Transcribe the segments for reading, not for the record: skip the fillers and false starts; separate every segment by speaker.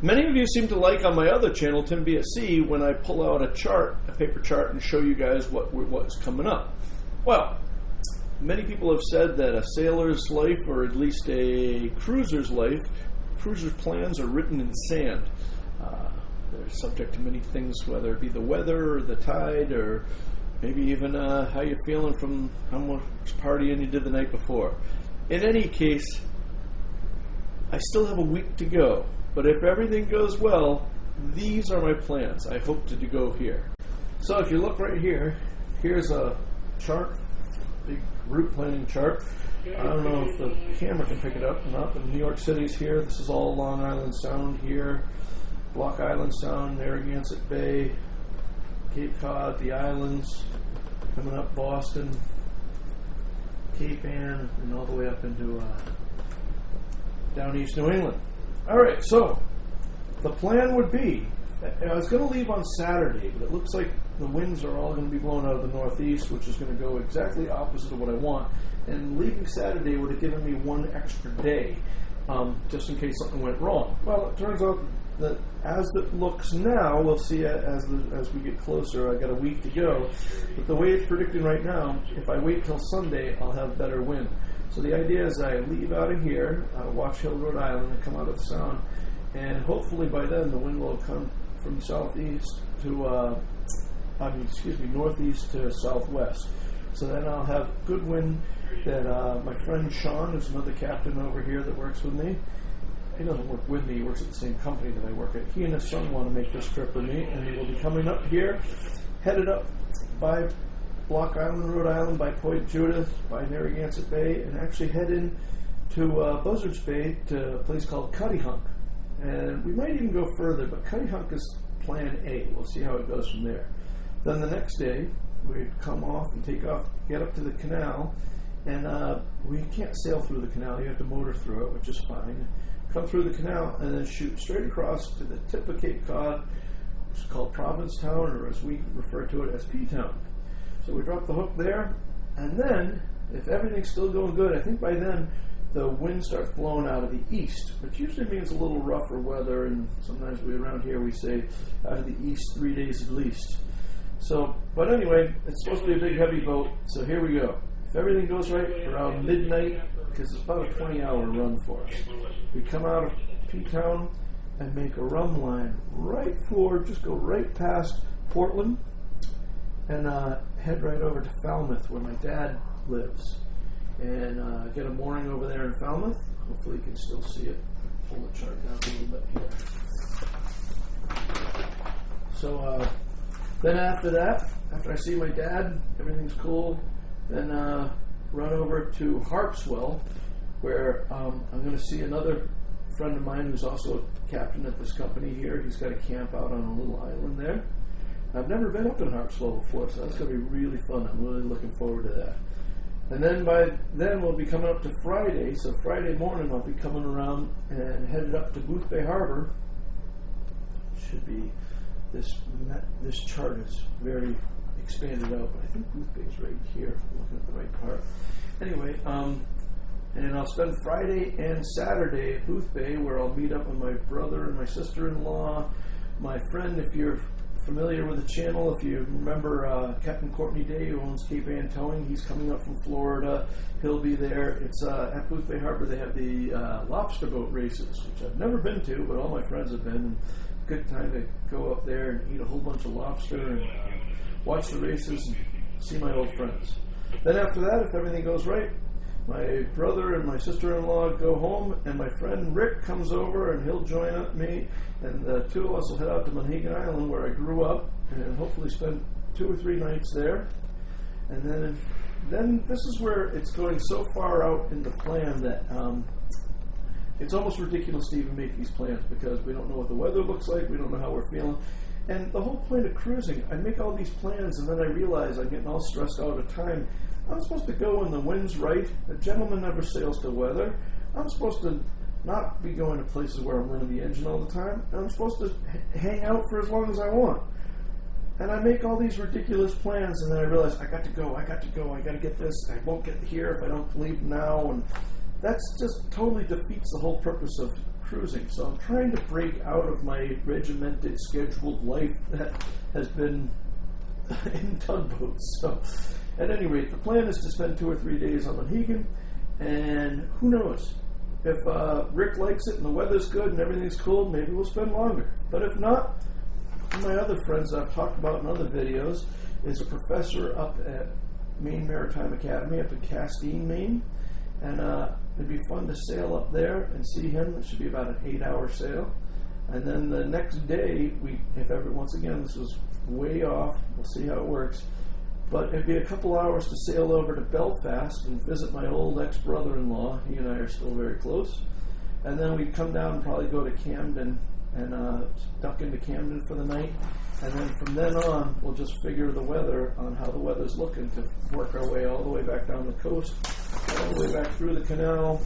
Speaker 1: Many of you seem to like on my other channel, Tim B at Sea, when I pull out a chart, a paper chart, and show you guys what's coming up. Well, many people have said that a sailor's life, or at least a cruiser's life, cruiser's plans are written in sand. They're subject to many things, whether it be the weather or the tide, or maybe even how you're feeling from how much partying you did the night before. In any case, I still have a week to go. But if everything goes well, these are my plans. I hope to go here. So if you look right here, here's a chart, big route planning chart. I don't know if the camera can pick it up or not, but New York City's here. This is all Long Island Sound here. Block Island Sound, Narragansett Bay, Cape Cod, the islands, coming up Boston, Cape Ann, and all the way up into down East New England. All right, so the plan would be, I was going to leave on Saturday, but it looks like the winds are all going to be blowing out of the northeast, which is going to go exactly opposite of what I want. And leaving Saturday would have given me one extra day, just in case something went wrong. Well, it turns out that as it looks now, we'll see as we get closer. I got a week to go, but the way it's predicting right now, if I wait till Sunday, I'll have better wind. So the idea is I leave out of here, Watch Hill, Rhode Island, and come out of the Sound, and hopefully by then the wind will come from southeast to, northeast to southwest. So then I'll have good wind that my friend Sean, who's another captain over here that works with me, he doesn't work with me, he works at the same company that I work at. He and his son want to make this trip with me, and they will be coming up here, headed up by Block Island, Rhode Island, by Point Judith, by Narragansett Bay, and actually head in to Buzzards Bay to a place called Cuttyhunk. And we might even go further, but Cuttyhunk is plan A. We'll see how it goes from there. Then the next day, we'd come off and take off, get up to the canal, and we can't sail through the canal. You have to motor through it, which is fine. Come through the canal and then shoot straight across to the tip of Cape Cod, which is called Provincetown, or as we refer to it as P-Town. So we drop the hook there, and then, if everything's still going good, I think by then the wind starts blowing out of the east, which usually means a little rougher weather, and sometimes around here we say out of the east 3 days at least. So, but anyway, it's supposed to be a big heavy boat, so here we go. If everything goes right, around midnight, because it's about a 20-hour run for us, we come out of P-Town and make a rum line just go right past Portland, and head right over to Falmouth, where my dad lives, and get a mooring over there in Falmouth. Hopefully you can still see it. Pull the chart down a little bit here. So then after I see my dad, everything's cool, then run over to Harpswell, where I'm going to see another friend of mine who's also a captain at this company here. He's got a camp out on a little island there. I've never been up in Harpswell before, so that's going to be really fun. I'm really looking forward to that. And then by then we'll be coming up to Friday, so Friday morning I'll be coming around and headed up to Boothbay Harbor. Should be, this chart is very expanded out, but I think Boothbay's right here, if I'm looking at the right part. Anyway, and I'll spend Friday and Saturday at Boothbay, where I'll meet up with my brother and my sister-in-law, my friend, if you're familiar with the channel, if you remember Captain Courtney Day, who owns Cape Ann Towing, he's coming up from Florida. He'll be there. It's at Boothbay Harbor. They have the lobster boat races, which I've never been to, but all my friends have been. And good time to go up there and eat a whole bunch of lobster and watch the races and see my old friends. Then after that, if everything goes right, my brother and my sister-in-law go home, and my friend Rick comes over, and he'll join up me, and the two of us will head out to Monhegan Island, where I grew up, and hopefully spend 2 or 3 nights there. And then this is where it's going so far out in the plan that it's almost ridiculous to even make these plans, because we don't know what the weather looks like, we don't know how we're feeling. And the whole point of cruising, I make all these plans, and then I realize I'm getting all stressed out of time. I'm supposed to go when the wind's right. A gentleman never sails to weather. I'm supposed to not be going to places where I'm running the engine all the time. I'm supposed to hang out for as long as I want. And I make all these ridiculous plans, and then I realize I got to go, I got to get this. I won't get here if I don't leave now. And that's just totally defeats the whole purpose of cruising. So I'm trying to break out of my regimented, scheduled life that has been in tugboats. So at any rate, the plan is to spend 2 or 3 days on Mohegan, and who knows? If Rick likes it and the weather's good and everything's cool, maybe we'll spend longer. But if not, one of my other friends I've talked about in other videos is a professor up at Maine Maritime Academy up in Castine, Maine. And it'd be fun to sail up there and see him. It should be about an 8-hour sail. And then the next day, once again, this was way off, we'll see how it works. But it'd be a couple hours to sail over to Belfast and visit my old ex-brother-in-law. He and I are still very close. And then we'd come down and probably go to Camden and duck into Camden for the night. And then from then on, we'll just figure the weather on how the weather's looking to work our way all the way back down the coast, all the way back through the canal,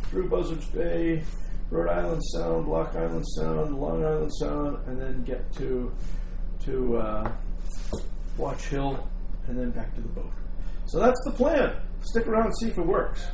Speaker 1: through Buzzards Bay, Rhode Island Sound, Block Island Sound, Long Island Sound, and then get to Watch Hill, and then back to the boat. So that's the plan. Stick around and see if it works.